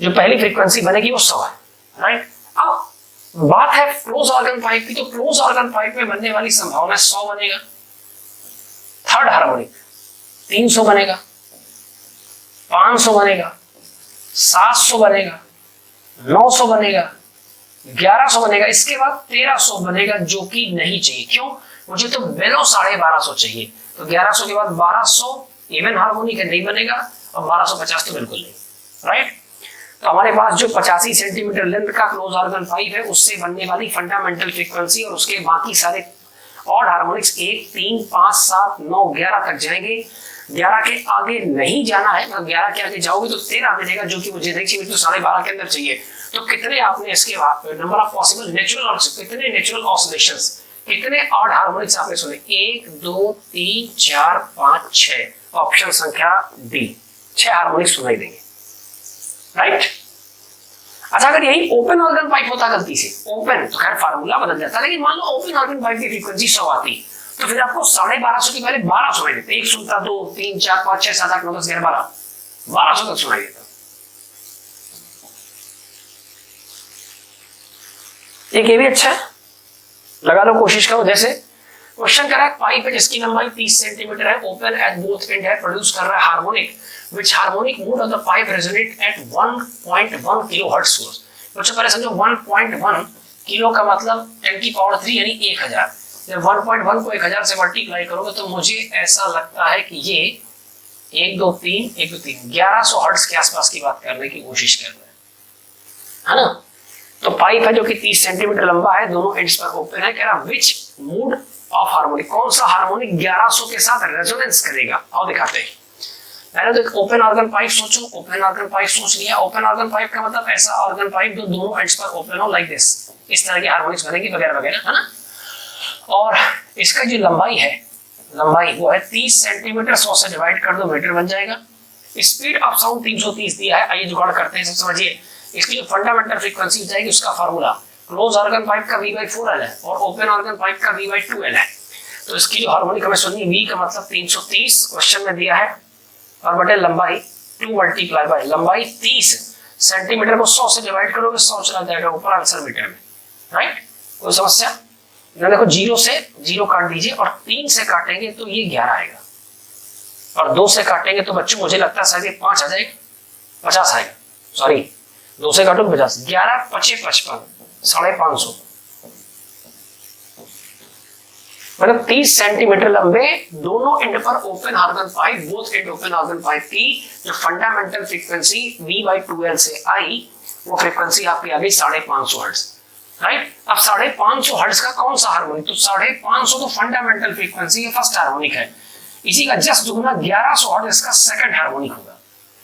[SPEAKER 1] जो पहली फ्रीक्वेंसी बनेगी वो 100 है, राइट। अब बात है क्लोज ऑर्गन पाइप की, तो क्लोज ऑर्गन पाइप में बनने वाली संभावना 100 बनेगा, थर्ड हार्मोनिक 300 बनेगा, 500 बनेगा, 700 बनेगा, 900 बनेगा, 1100 बनेगा, इसके बाद 1300 बनेगा जो कि नहीं चाहिए। क्यों? मुझे तो बेलो 1250 चाहिए, तो 1100 के बाद 1200 इवन हार्मोनिक है, नहीं बनेगा, और 1250 तो बिल्कुल नहीं, राइट। तो हमारे पास जो 85 सेंटीमीटर लेंथ का क्लोज ऑर्गन पाइप है उससे बनने वाली फंडामेंटल फ्रीक्वेंसी और उसके बाकी सारे ऑड हार्मोनिक्स 1, 3, 5, 7, 9, 11 तक जाएंगे। 11 के आगे नहीं जाना है, मतलब 11 के आगे जाओगे तो 13 मिलेगा जो कि मुझे नहीं चाहिए, तो 12.5 के अंदर चाहिए। तो कितने आपने इसके नंबर ऑफ पॉसिबल नेचुरल, कितने नेचुरल ऑसिलेशंस, कितने ऑड हार्मोनिक्स आपने सुने, 1, 2, 3, 4, 5, 6, ऑप्शन संख्या डी 6 हार्मोनिक सुनाई देंगे, राइट। अच्छा अगर यही ओपन ऑर्गन पाइप होता गलती से, ओपन तो खैर फार्मूला बदल जाता, लेकिन मान लो ओपन ऑर्गन पाइप की फ्रीक्वेंसी 100 आती, तो फिर आपको 1250 की पहले 12 सुनाई देते, 1 सुनता, 2 3 4 5 6 7 8 9 10 11 1200 तक सुनाई देता। एक ये भी अच्छा है, लगा लो, कोशिश करो। जैसे क्वेश्चन करा है, पाइप है जिसकी लंबाई 30 सेंटीमीटर है, ओपन एट बोथ एंड है, प्रोड्यूस कर रहा है harmonic, which harmonic mode of the pipe resonate at 1.1 kilohertz force. बच्चों पहले समझो 1.1 किलो का मतलब 10 की पावर 3 यानी 1000। जब 1.1 को 1000 से मल्टीप्लाई करोगे तो मुझे ऐसा लगता है कि ये 1 2 3 1100 हर्ट्ज के आसपास की बात करने की कोशिश कर रहे हैं, है ना। तो पाइप है जो कि 30 सेंटीमीटर लंबा है, दोनों एंड्स पर ओपन है, कह रहा विच मोड ऑफ हार्मोनिक, कौन सा हार्मोनिक 1100 के साथ रेजोनेंस करेगा। आओ दिखाते हैं। पहले तो एक ओपन ऑर्गन पाइप सोचो, ओपन ऑर्गन पाइप सोच लिया। ओपन ऑर्गन पाइप का मतलब ऐसा ऑर्गन पाइप जो दोनों एंड्स पर ओपन हो, लाइक दिस, इस तरह के हार्मोनिक्स बनेंगे वगैरह वगैरह, है ना। और इसका जो लंबाई है, लंबाई वो है 30 सेंटीमीटर, 100 से डिवाइड कर दो मीटर बन जाएगा। स्पीड ऑफ साउंड 330 दिया है। आइए जुगाड़ करते हैं, सब समझिए। इसकी जो फंडामेंटल फ्रीक्वेंसी हो जाएगी उसका फार्मूला, क्लोज ऑर्गन पाइप का V/4L है और ओपन ऑर्गन पाइप का V/2L है। तो इसकी जो हार्मोनिक हमें सुनिए, V का मतलब 330 क्वेश्चन में दिया है, और बटे लंबाई 2 मल्टीप्लाई बाय लंबाई 30 सेंटीमीटर को 100 से डिवाइड करोगे, 100 चला जाएगा ऊपर आंसर मीटर में, राइट। कोई समस्या? देखो 0 से 0 काट दीजिए और 3 से काटेंगे तो ये 11 आएगा, और 2 से काटेंगे तो बच्चों मुझे लगता है शायद ये 5 आ जाएगा, 50 आएगा, सॉरी 2 से काटो 50, 11 5 55 550, मतलब 30 सेंटीमीटर लंबे दोनों एंड पर open organ pipe, both and open organ pipe की जो फंडामेंटल फ्रीक्वेंसी V/2L से आई, वो फ्रीक्वेंसी आपकी आ गई 550 हर्ट्ज, राइट। अब 550 हर्ट्ज का कौन सा हार्मोनिक, तो 550 तो फंडामेंटल फ्रीक्वेंसी है, फर्स्ट हार्मोनिक है, इसी का जस्ट दुगुना 1100 हर्ट्ज इसका सेकंड हार्मोनिक होगा।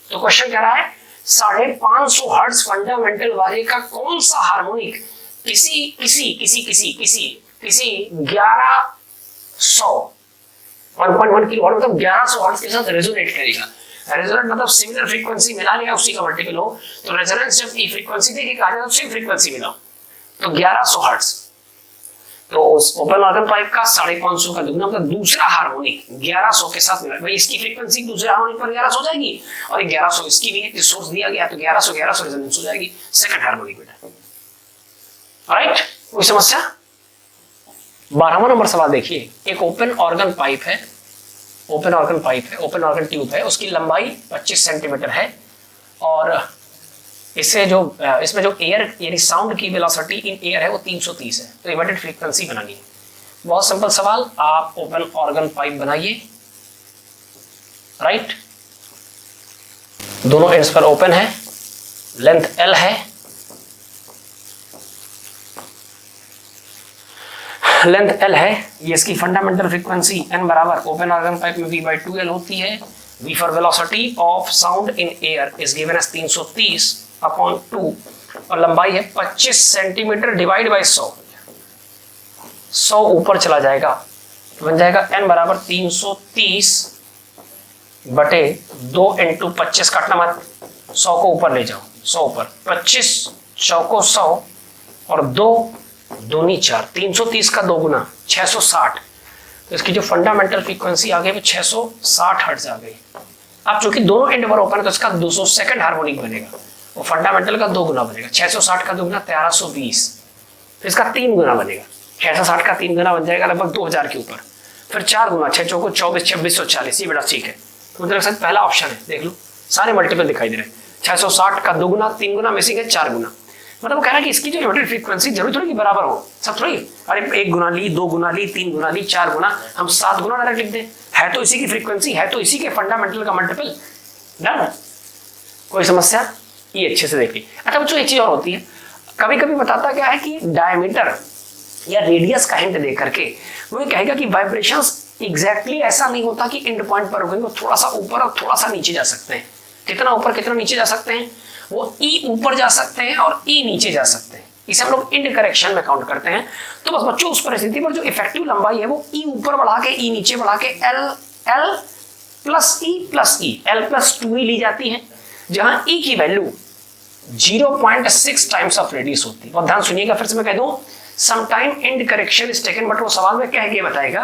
[SPEAKER 1] तो क्वेश्चन कह रहा है 550 हर्ट्ज फंडामेंटल वाले का कौन सा हार्मोनिक किसी 1.1 किलो हर्ट्ज मतलब 1100 हर्ट्ज के साथ रेजोनेट करेगा। रेजोनेट मतलब सिमिलर फ्रीक्वेंसी मिला लिया, उसी का मल्टीपल हो, तो रेजोनेंस जब ये फ्रीक्वेंसी देखेगा तो सेम फ्रीक्वेंसी मिलाओ, तो 1100 हर्ट्ज। तो उस ओपन ऑर्गन पाइप का 550 का दुगना मतलब दूसरा हार्मोनिक 1100 के साथ मिला, भाई इसकी फ्रीक्वेंसी दूसरे हार्मोनिक पर 1100 हो जाएगी, और 1100 इसकी भी है, सोर्स दिया गया तो 1100 रेजोनेंस हो जाएगी, सेकंड हार्मोनिक बेटा, राइट। कोई समस्या? 12वां नंबर सवाल देखिए। एक ओपन ऑर्गन पाइप है, ओपन ऑर्गन ट्यूब है, उसकी लंबाई 25 सेंटीमीटर है, और इसमें जो एयर यानी साउंड की वेलोसिटी इन एयर है वो 330 है। तो इमिटेड फ्रीक्वेंसी बनानी है। बहुत सिंपल सवाल, आप ओपन ऑर्गन पाइप बनाइए, राइट। दोनों एंड्स पर ओपन है, लेंथ L है, ये इसकी फंडामेंटल फ्रीक्वेंसी n बराबर ओपन ऑर्गन पाइप में V/2L होती है। V for velocity of sound in air is given as 330 upon 2, और लंबाई है 25 सेंटीमीटर डिवाइड बाय 100 ऊपर चला जाएगा, बन जाएगा n बराबर 330 बटे 2 × 25, काटना मत, 100 को ऊपर ले जाओ, 100 ऊपर, 25 चौको 100 और 2 दूनी 4, 330 का 2 गुना 660। तो इसकी जो फंडामेंटल फ्रीक्वेंसी आ गई वो 660 हर्ट्ज आ गई। अब चूंकि दोनों एंड पर ओपन है तो इसका 200 सेकंड हार्मोनिक बनेगा, वो फंडामेंटल का 2 गुना बनेगा, 660 का 2 गुना 1320, फिर इसका 3 गुना बनेगा, 660 का 3 गुना बन जाएगा लगभग 2000 के ऊपर, फिर 4 गुना 6 चौको 24 2640, ये बड़ा ठीक है। तो मुझे लगता है पहला ऑप्शन है, देख लो सारे मल्टीपल दिखाई दे रहे हैं, 660 का 2 गुना 3 गुना मिसिंग है 4 गुना, मतलब वो कह रहा है कि इसकी जो इमिटेड फ्रीक्वेंसी जरूरी थोड़ी कि बराबर हो, सब थोड़ी अरे 1 गुना ली, 2 गुना ली, 3 गुना ली, 4 गुना, हम 7 गुना डायरेक्ट लिख दें, है तो इसी की फ्रीक्वेंसी, है तो इसी के फंडामेंटल का मल्टीपल, डन। कोई समस्या? ये अच्छे से देखिए। अच्छा बच्चों एक चीज और होती है, कभी कभी बताता क्या है कि डायमीटर या रेडियस का हिंट दे करके वो ये कहेगा कि वाइब्रेशंस एग्जैक्टली ऐसा नहीं होता कि एंड पॉइंट पर रुकेंगे, थोड़ा सा ऊपर और थोड़ा सा नीचे जा सकते हैं। कितना ऊपर कितना नीचे जा सकते हैं? वो ई ऊपर जा सकते हैं और ई नीचे जा सकते हैं, इसे हम लोग इंड करेक्शन में काउंट करते हैं। तो बस बच्चों उस परिस्थिति पर जो इफेक्टिव लंबाई है वो ई ऊपर बढ़ा के ई नीचे बढ़ा के L plus E L plus 2e ली जाती है, जहां ई की वैल्यू 0.6 टाइम्स ऑफ रेडियस होती है। और ध्यान सुनिएगा, फिर से मैं कह दूं, sometime and correction is taken, but वो सवाल में कह के बताएगा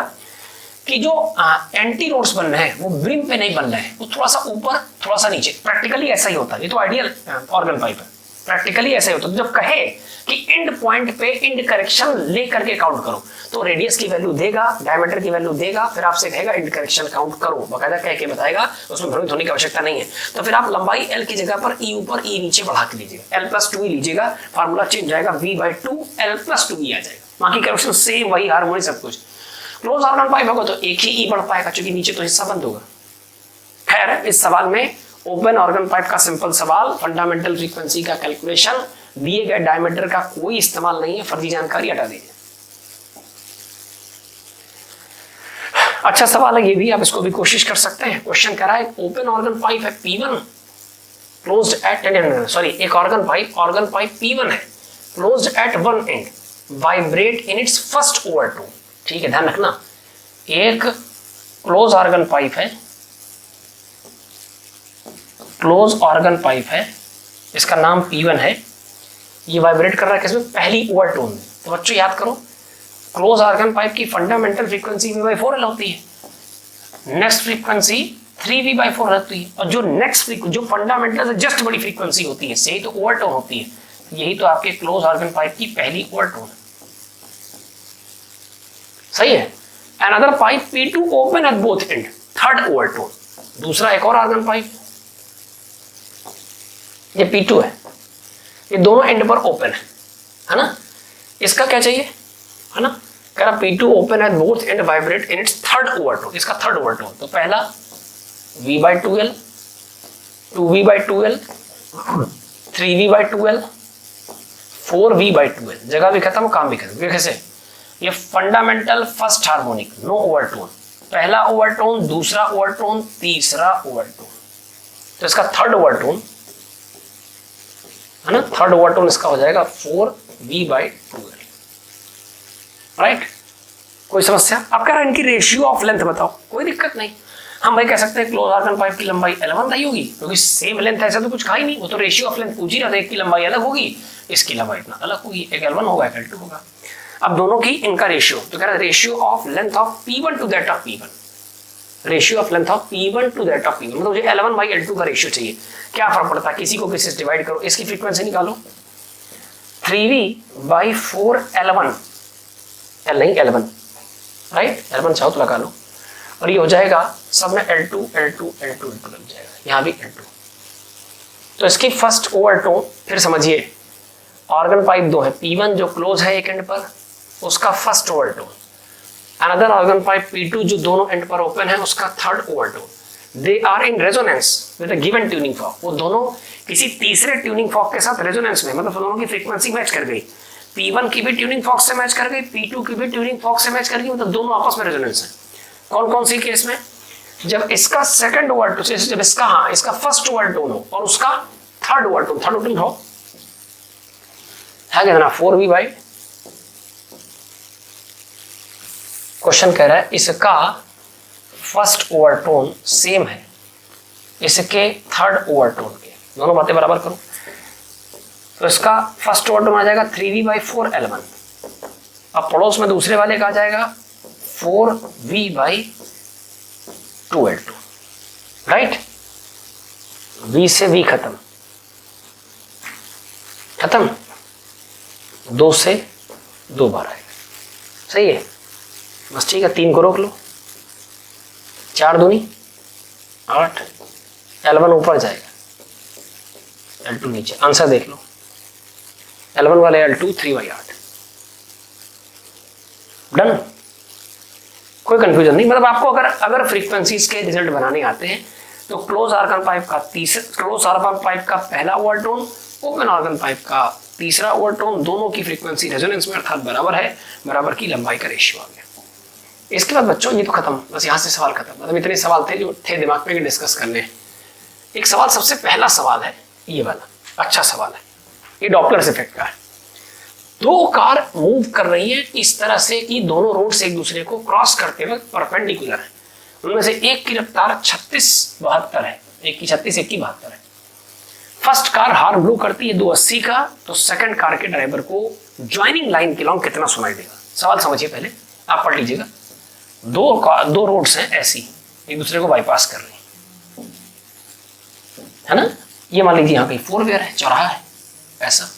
[SPEAKER 1] कि जो एंटी रोड्स बन रहे हैं वो ब्रिम पे नहीं बन रहे हैं, वो थोड़ा सा ऊपर थोड़ा सा नीचे। प्रैक्टिकली ऐसा ही होता है, ये तो आइडियल ऑर्गन पाइप है, प्रैक्टिकली ऐसा ही होता है। जब कहे कि एंड पॉइंट पे एंड करेक्शन ले करके काउंट करो, तो रेडियस की वैल्यू देगा, डायमीटर की वैल्यू देगा, फिर आपसे कहेगा एंड करेक्शन काउंट करो, बकायदा कह के बताएगा, उसमें भ्रमित होने की आवश्यकता नहीं है। तो फिर आप लंबाई एल की जगह पर ई ऊपर ई नीचे बढ़ा के लीजिएगा, एल प्लस 2e लीजिएगा, फार्मूला चेंज जाएगा, v/2 एल प्लस 2e आ जाएगा। बाकी करेक्शन सेम वही, हार्मोनी सब कुछ। क्लोज ऑर्गन पाइप होगा तो एक ही ई बढ़ पाएगा, क्योंकि नीचे तो हिस्सा बंद होगा। खैर, इस सवाल में ओपन ऑर्गन पाइप का सिंपल सवाल, फंडामेंटल फ्रीक्वेंसी का कैलकुलेशन, दिए गए डायमीटर का कोई इस्तेमाल नहीं है, फर्जी जानकारी हटा दीजिए। अच्छा सवाल है ये भी, आप इसको भी कोशिश कर सकते हैं। क्वेश्चन कह रहा है ओपन ऑर्गन पाइप है P1 क्लोज्ड एट, सॉरी, एक ऑर्गन पाइप P1 है closed eight one and, vibrate in its first overtone. ठीक है, ध्यान रखना, एक क्लोज ऑर्गन पाइप है, इसका नाम P1 है, ये वाइब्रेट कर रहा है किसमें, पहली ओवरटोन में। तो बच्चों याद करो, क्लोज ऑर्गन पाइप की फंडामेंटल फ्रीक्वेंसी v/4L होती है, नेक्स्ट फ्रीक्वेंसी 3v/4 होती है, और जो फंडामेंटल से जस्ट बड़ी फ्रीक्वेंसी होती है, सही तो ओवरटोन होती है, यही तो आपके क्लोज ऑर्गन पाइप की पहली ओवरटोन है। सही है। Another pipe P2 open at both and, third overtone. दूसरा एक और ऑर्गन पाइप, ये P2 है, ये दोनों एंड पर ओपन है ना। इसका क्या चाहिए, है ना, कह रहा P2 open at both and vibrate in its third overtone, इसका थर्ड ओवरटोन। तो पहला v/2L, 2v/2L, 3v/2L, 4v/2L, जगह भी खत्म काम भी खत्म। कैसे, ये fundamental first harmonic, no overtone, पहला ओवरटोन, दूसरा ओवरटोन, तीसरा ओवरटोन, तो इसका थर्ड ओवरटोन है ना, थर्ड ओवरटोन इसका हो जाएगा 4v/2L। राइट, कोई समस्या? आप कह रहे हैं इनकी रेशियो ऑफ लेंथ बताओ, कोई दिक्कत नहीं, हम भाई कह सकते हैं क्लोज ऑर्गन पाइप की लंबाई L1 रही होगी, क्योंकि सेम लेंथ ऐसा तो कुछ कहा ही नहीं, वो तो रेशियो ऑफ लेंथ पूछ ही रहा था, एक की लंबाई अलग होगी, इसकी लंबाई इतना अलग होगी, एक L1 होगा एक L2 होगा। अब दोनों की इनका रेशियो, तो कह रहा है ratio of length of P1 to that of P1, ratio of length of P1 to that of P1, मतलब मुझे L1/L2 का रेशियो चाहिए। क्या फर्क पड़ता है, किसी को किसी से डिवाइड करो, इसकी फ्रीक्वेंसी निकालो, 3v/4L1, L नहीं L1, राइट, L1 चाहो तो लगा लो, और ये हो जाएगा सब में L2 लग जाएगा, यहाँ भी L2। तो इसकी फर्स्ट ओवरटोन फिर समझिए, ऑर्गन पाइप दो है, P1 जो क्लोज है एक एंड पर, उसका first overtone, another organ pipe P2 जो दोनों एंड पर ओपन है, उसका third overtone. They are in resonance with a given tuning fork, वो दोनों किसी तीसरे ट्यूनिंग फॉर्क के साथ रेजोनेंस में, मतलब दोनों की फ्रीक्वेंसी मैच कर गई, P1 की भी ट्यूनिंग फॉर्क से मैच कर गई, P2 की भी ट्यूनिंग फॉर्क से मैच कर गई, मतलब दोनों आपस में रेजोनेंस है। कौन कौन सी केस में, जब इसका सेकंड ओवरटोन, जब इसका, हाँ, इसका फर्स्ट ओवरटोन हो और उसका थर्ड ओवरटोन हो, है कितना 4v/, क्वेश्चन कह रहा है इसका फर्स्ट ओवरटोन सेम है इसके थर्ड ओवरटोन के, दोनों बातें बराबर करो, तो इसका फर्स्ट ओवरटोन आ जाएगा 3v/4L1, अब पड़ोस में दूसरे वाले का आ जाएगा 4v/2L2, राइट, v से v खत्म, 2 से 2 बार आएगा, सही है, बस ठीक है, 3 को रोक लो, 4 दूनी 8, L1 ऊपर जाएगा, L2 नीचे, आंसर देख लो, L1 वाले L2 3/8, डन, कोई कंफ्यूजन नहीं। मतलब आपको अगर फ्रीक्वेंसीज के रिजल्ट बनाने आते हैं तो क्लोज ऑर्गन पाइप का पहला ओवरटोन, ओपन ऑर्गन पाइप का तीसरा ओवरटोन, दोनों की फ्रीक्वेंसी रेजोनेंस में अर्थात बराबर है, बराबर की लंबाई का रेशियो आ गया। इसके बाद बच्चों ये तो खत्म, बस यहाँ से सवाल खत्म, मतलब इतने सवाल थे जो थे दिमाग में डिस्कस करने। एक सवाल, सबसे पहला सवाल है ये वाला, अच्छा सवाल है, ये डॉपलर इफेक्ट का है। 2 कार मूव कर रही है इस तरह से कि दोनों रोड्स एक दूसरे को क्रॉस करते वक्त परपेंडिकुलर है, उनमें से एक की रफ्तार 36-72 है, एक की 36, एक की 72 है। फर्स्ट कार हॉर्न ब्लो करती है 280 का, तो सेकंड कार के ड्राइवर को ज्वाइनिंग लाइन के लॉन्ग कितना सुनाई देगा? सवाल समझिए, पहले आप पढ़ लीजिएगा। दो रोड्स हैं ऐसी, एक दूसरे को बाईपास कर रही है ना। ये मान लीजिए यहाँ कहीं 4 वे है, चौराहा है ऐसा।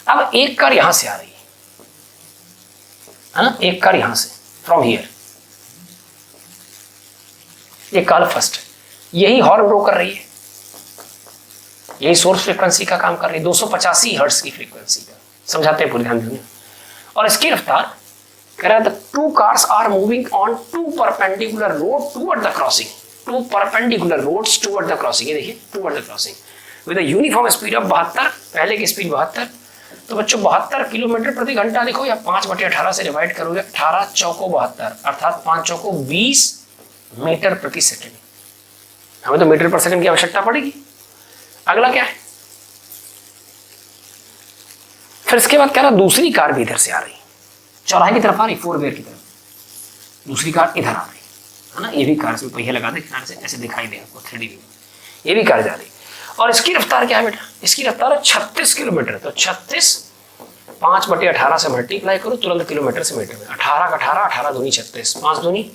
[SPEAKER 1] अब एक कार यहां से आ रही है ना, एक कार यहां से फ्रॉम हियर, ये कार फर्स्ट है, यही हॉर्न ब्लो कर रही है, यही सोर्स फ्रीक्वेंसी का काम कर रही है, 285 हर्ट्ज की फ्रीक्वेंसी का। समझाते हैं पूरी, ध्यान देंगे। और इसकी रफ्तार कह रहा है, the 2 cars are moving on 2 perpendicular road toward the crossing, 2 perpendicular roads toward the crossing, ये देखिए toward the crossing with a uniform speed of 72, पहले की स्पीड 72। तो बच्चों 72 किलोमीटर प्रति घंटा लिखो, या 5/18 से डिवाइड करोगे, 18 चौको 72, अर्थात 5 चौको 20 मीटर प्रति सेकेंड। हमें तो मीटर पर सेकंड की आवश्यकता पड़ेगी। अगला क्या है, फिर इसके बाद कह रहा दूसरी कार भी इधर से आ रही, चौराहे की तरफ आ रही, 4 वे की तरफ, दूसरी कार इधर आ रही है ना। ये भी कार से पहिए लगा दे किनारे से, ऐसे दिखाई दे आपको 3D में, ये भी कार जा रही। और इसकी रफ्तार क्या है बेटा, इसकी रफ्तार है 36 किलोमीटर। तो 36 5/18 से मल्टीप्लाई करो, तुरंत किलोमीटर से मीटर में, 18 का 18, 18 दूनी 36, 5 दूनी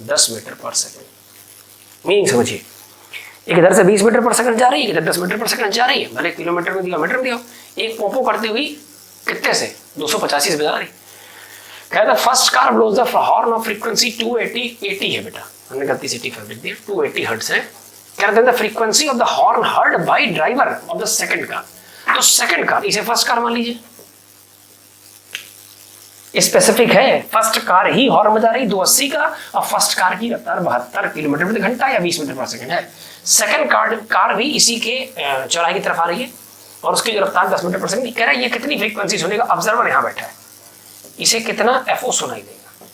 [SPEAKER 1] 10 मीटर पर सेकंड। मीनिंग समझिए, एक इधर से 20 मीटर पर सेकंड जा रही है, इधर 10 मीटर पर सेकंड जा रही है, भले किलोमीटर में दिया मीटर में दिया, एक पोपो करती हुई कितने से 285 से बजा रही। कहता है first car blows the horn of frequency 280 है बेटा, हमने गलती से 85 लिख दिया, 280 हर्ट्ज है। कहते हैं the frequency of the horn heard by driver of the second car, तो सेकंड कार, इसे फर्स्ट कार मान लीजिए, स्पेसिफिक है, फर्स्ट कार ही हॉर्न बजा रही 280 का, और फर्स्ट कार की रफ्तार 72 किलोमीटर प्रति घंटा या 20 मीटर पर सेकंड है। सेकंड कार भी इसी के चौराहे की तरफ आ रही है, और उसकी जो रफ्तार 10 मीटर पर सेकंड। कह रहा है ये कितनी फ्रीक्वेंसी सुनेगा, ऑब्जर्वर यहां बैठा है, इसे कितना एफओ सुनाई देगा,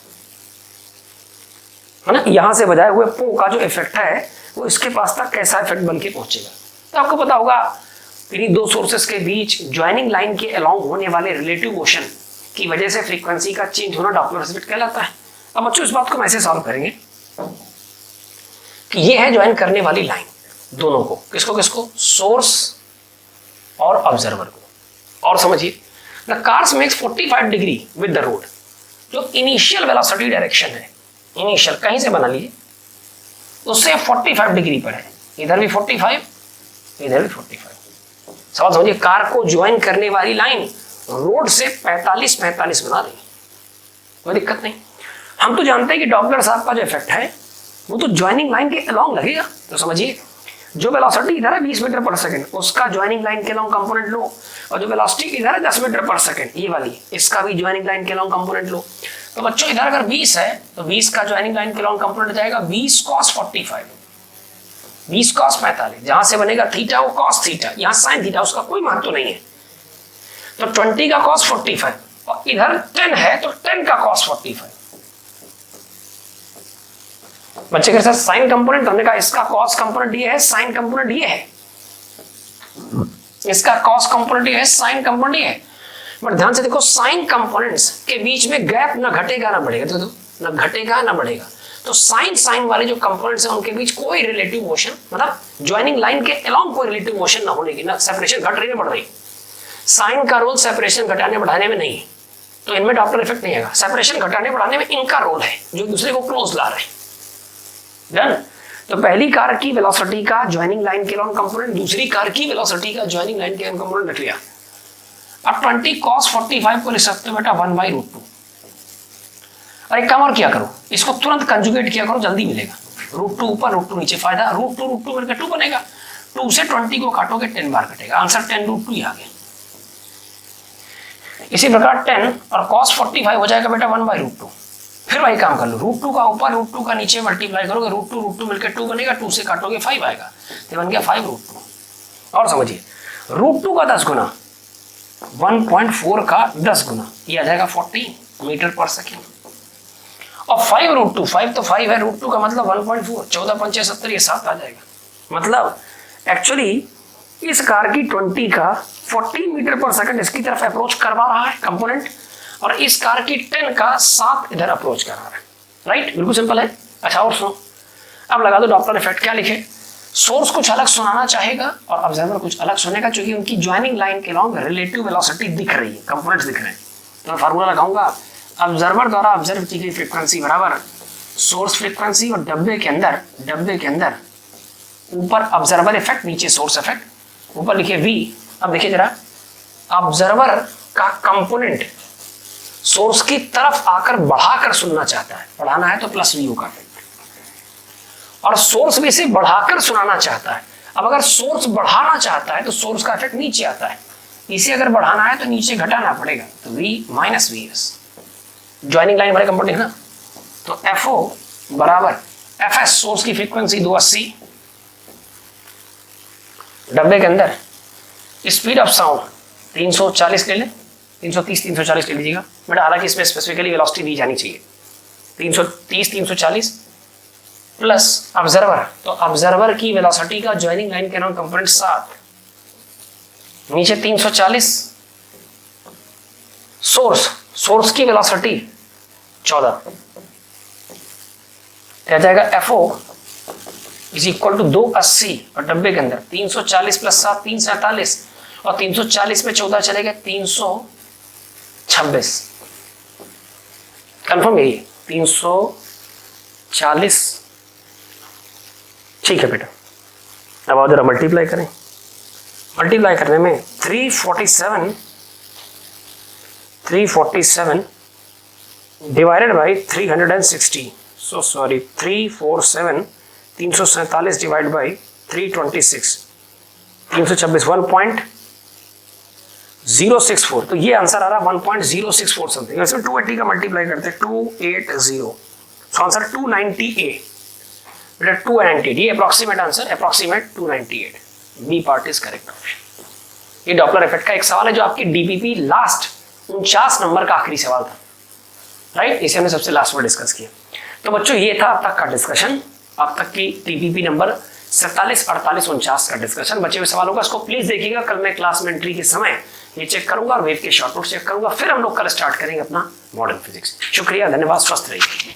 [SPEAKER 1] है ना। यहां से बजाए हुए पो का जो इफेक्ट है वो इसके पास तक कैसा इफेक्ट बन के पहुंचेगा। तो आपको पता होगा इन्हीं दो सोर्सेस के बीच ज्वाइनिंग लाइन के अलोंग होने वाले रिलेटिव मोशन की वजह से फ्रीक्वेंसी का चेंज होना डॉपलर इफेक्ट कहलाता है। अब बच्चों इस बात को कैसे सॉल्व करेंगे कि ये है ज्वाइन करने वाली लाइन दोनों को, किसको किसको, सोर्स और ऑब्जर्वर को। और समझिए, the cars makes 45 degree with the road, जो इनिशियल वेलोसिटी डायरेक्शन है, इनिशियल कहीं से बना लिए, उससे 45 डिग्री पर है, इधर भी 45, इधर भी 45। सवाल समझिए, कार को ज्वाइन करने वाली लाइन रोड से 45 बना रही, कोई दिक्कत नहीं। हम तो जानते हैं कि डॉपलर साहब का जो इफेक्ट है वो तो ज्वाइनिंग लाइन के अलोंग लगेगा। तो समझिए, जो वेलोसिटी इधर है 20 मीटर पर सेकंड, उसका ज्वाइनिंग लाइन के अलोंग कंपोनेंट लो, और जो वेलोसिटी इधर है 10 मीटर पर सेकंड, ये वाली, इसका भी ज्वाइनिंग लाइन के अलोंग कंपोनेंट लो। तो बच्चों इधर अगर 20 है तो 20 का ज्वाइनिंग लाइन के अलोंग कंपोनेंट जाएगा 20 cos 45, 20 cos 45, जहां से बनेगा थीटा वो cos थीटा, यहाँ sin थीटा, उसका कोई महत्व नहीं है। तो 20 का cos 45, और इधर 10 है तो 10 का cos 45। बच्चे के साथ साइन कंपोनेंट, हमने कहा इसका cos कंपोनेंट ये है, साइन कंपोनेंट ये है, इसका cos कंपोनेंट ये है, साइन कंपोनेंट ये है। बट ध्यान से देखो, साइन कंपोनेंट्स के बीच में गैप ना घटेगा ना बढ़ेगा, तो ना घटेगा ना बढ़ेगा। तो साइन वाले जो कंपोनेंट्स हैं उनके बीच कोई रिलेटिव मोशन, मतलब ज्वाइनिंग लाइन के अलोंग कोई रिलेटिव मोशन ना होने की, ना सेपरेशन घट रही है बढ़ रही। साइन का रोल सेपरेशन घटाने बढ़ाने में नहीं है, तो इनमें डॉपलर इफेक्ट नहीं आएगा। सेपरेशन घटाने बढ़ाने में इनका रोल है, जो दूसरे को क्लोज ला रहे हैं। डन। तो पहली कार की वेलोसिटी का ज्वाइनिंग लाइन के अलोंग कंपोनेंट, दूसरी कार की वेलोसिटी का ज्वाइनिंग लाइन के अलोंग कंपोनेंट रख लिया। अब 20 cos 45 को लिख सकते हो बेटा 1/√2। और एक काम और किया करो, इसको तुरंत कंजुगेट किया करो, जल्दी मिलेगा। √2 ऊपर √2 नीचे, फायदा √2 मिलकर 2 बनेगा। 2 से 20 को काटोगे 10 बार कटेगा, आंसर 10√2 ही आ गया। इसी प्रकार 10 और cos 45 हो जाएगा बेटा 1/√2। फिर वही काम कर लो, √2 का ऊपर √2 का नीचे मल्टीप्लाई करोगे, √2 मिलकर 2 बनेगा, 2 से काटोगे 5 आएगा, तो बन गया 5√2। और समझिए, √2 का 10 गुना 1.4 का 10 गुना, ये आ जाएगा 40 मीटर पर सेकेंड। और 5√2, 5 तो 5 है, √2 का मतलब 1.4, 14 5 70, ये 7 आ जाएगा। मतलब एक्चुअली इस कार की 20 का 40 मीटर पर सेकंड इसकी तरफ अप्रोच करवा रहा है कंपोनेंट, और इस कार की 10 का 7 इधर अप्रोच कर रहा है। राइट, बिल्कुल सिंपल है। अच्छा और सुनो, अब लगा दो डॉपलर इफेक्ट। क्या लिखे, सोर्स कुछ अलग सुनाना चाहेगा और ऑब्जर्वर कुछ अलग सुनेगा, क्योंकि उनकी ज्वाइनिंग लाइन के लॉन्ग रिलेटिव वेलोसिटी दिख रही है, कंपोनेंट्स दिख रहे हैं। तो मैं फार्मूला लगाऊंगा, ऑब्जर्वर द्वारा ऑब्जर्व की गई फ्रीक्वेंसी बराबर सोर्स फ्रीक्वेंसी, और डब्बे के अंदर ऊपर ऑब्जर्वर इफेक्ट, नीचे सोर्स इफेक्ट, ऊपर लिखिए V। अब देखिए जरा, ऑब्जर्वर का कंपोनेंट सोर्स की तरफ आकर बढ़ाकर सुनना चाहता है, बढ़ाना है तो प्लस V का इफेक्ट, और सोर्स भी इसे बढ़ाकर सुनाना चाहता है। अब अगर सोर्स बढ़ाना चाहता है तो सोर्स का इफेक्ट नीचे आता है, इसे अगर बढ़ाना है तो नीचे घटाना पड़ेगा, तो V minus VS। Joining line हमारे कंपोनेंट है ना, तो FO बराबर FS, सोर्स की फ्रीक्वेंसी 280, डब्बे के अंदर स्पीड ऑफ साउंड 340 ले लें, 330 340 ले लीजिएगा बेटा, हालांकि इसमें स्पेसिफिकली वेलोसिटी दी जानी चाहिए। 330 340 प्लस ऑब्जर्वर, तो ऑब्जर्वर की वेलोसिटी का ज्वाइनिंग लाइन के नॉन कंपोनेंट 7, नीचे 340, सोर्स की वेलोसिटी 14, रह जाएगा FO इज इक्वल टू 280, और डब्बे के अंदर 340 प्लस 7 347, और 340 में 14 चलेगा 326। कंफर्म यही 340, ठीक है बेटा। अब आओ जरा मल्टीप्लाई करें, मल्टीप्लाई करने में 347 divided by 360, so sorry 347 divide by 326, 326 1.064, तो ये आंसर आ रहा 1.064 समथिंग। वैसे 280 का मल्टीप्लाई करते हैं 280, सो आंसर 298, 298, ये approximate answer, approximate 298, B part is correct option. ये डॉपलर इफेक्ट का एक सवाल है जो आपकी डीपीपी लास्ट 49 नंबर का आखिरी सवाल था, राइट, इसे हमने सबसे लास्ट में डिस्कस किया। तो बच्चों ये था अब तक का डिस्कशन, अब तक की डीपीपी नंबर 47, 48, 49 का डिस्कशन। बचे हुए सवालों का इसको प्लीज देखिएगा, कल मैं क्लास में एंट्री के समय ये चेक करूंगा और वेव के शॉर्ट नोट चेक करूंगा, फिर हम लोग कल स्टार्ट करेंगे अपना मॉडर्न फिजिक्स। शुक्रिया, धन्यवाद, स्वस्थ रहिए।